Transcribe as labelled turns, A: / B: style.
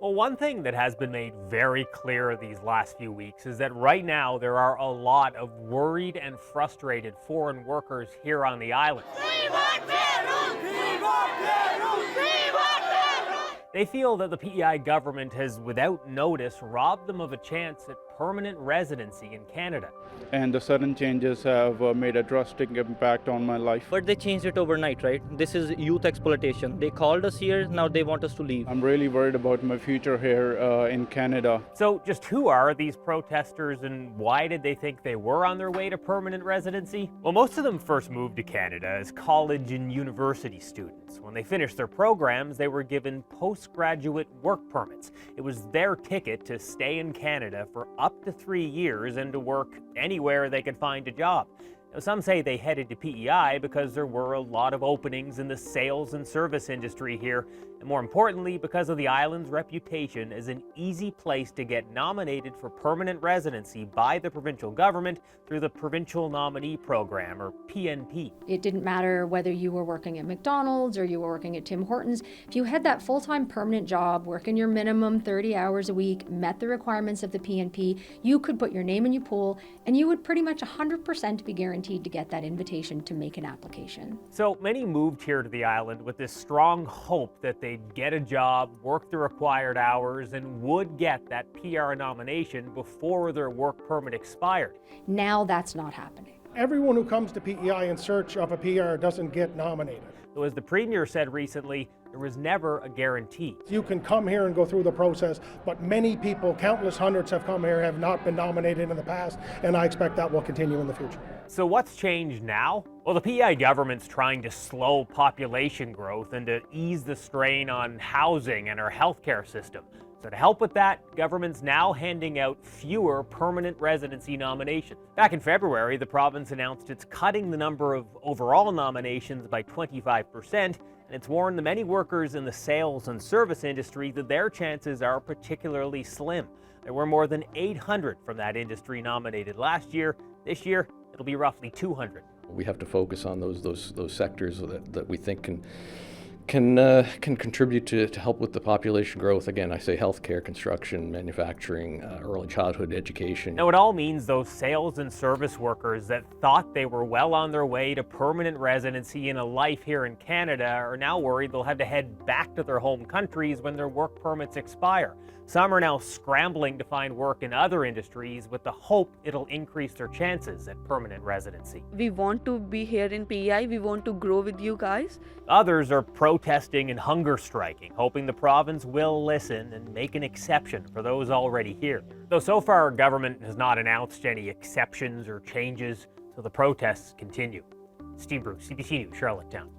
A: Well, one thing that has been made very clear these last few weeks is that right now there are a lot of worried and frustrated foreign workers here on the island. They feel that the P.E.I. government has, without notice, robbed them of a chance at permanent residency in Canada.
B: And the sudden changes have made a drastic impact on my life.
C: But they changed it overnight, right? This is youth exploitation. They called us here, now they want us to leave.
B: I'm really worried about my future here in Canada.
A: So just who are these protesters and why did they think they were on their way to permanent residency? Well, most of them first moved to Canada as college and university students. When they finished their programs, they were given postgraduate work permits. It was their ticket to stay in Canada for up to 3 years and to work anywhere they could find a job. Now, some say they headed to P.E.I. because there were a lot of openings in the sales and service industry here, and more importantly, because of the island's reputation as an easy place to get nominated for permanent residency by the provincial government through the Provincial Nominee Program, or PNP.
D: It didn't matter whether you were working at McDonald's or you were working at Tim Hortons. If you had that full-time permanent job, working your minimum 30 hours a week, met the requirements of the PNP, you could put your name in your pool, and you would pretty much 100% be guaranteed to get that invitation to make an application.
A: So many moved here to the island with this strong hope that they'd get a job, work the required hours, and would get that PR nomination before their work permit expired.
D: Now that's not happening.
E: Everyone who comes to P.E.I. in search of a PR doesn't get nominated.
A: So as the Premier said recently, there was never a guarantee.
E: You can come here and go through the process, but many people, countless hundreds have come here, have not been nominated in the past, and I expect that will continue in the future.
A: So what's changed now? Well, the P.E.I. government's trying to slow population growth and to ease the strain on housing and our healthcare system. So to help with that, government's now handing out fewer permanent residency nominations. Back in February, the province announced it's cutting the number of overall nominations by 25%, and it's warned the many workers in the sales and service industry that their chances are particularly slim. There were more than 800 from that industry nominated last year. This year, it'll be roughly 200.
F: We have to focus on those sectors that we think can contribute to help with the population growth. Again, I say healthcare, construction, manufacturing, early childhood education.
A: Now, it all means those sales and service workers that thought they were well on their way to permanent residency and a life here in Canada are now worried they'll have to head back to their home countries when their work permits expire. Some are now scrambling to find work in other industries with the hope it'll increase their chances at permanent residency.
G: We want to be here in P.E.I. We want to grow with you guys.
A: Others are protesting and hunger striking, hoping the province will listen and make an exception for those already here. Though so far, our government has not announced any exceptions or changes, so the protests continue. Steve Bruce, CBC News, Charlottetown.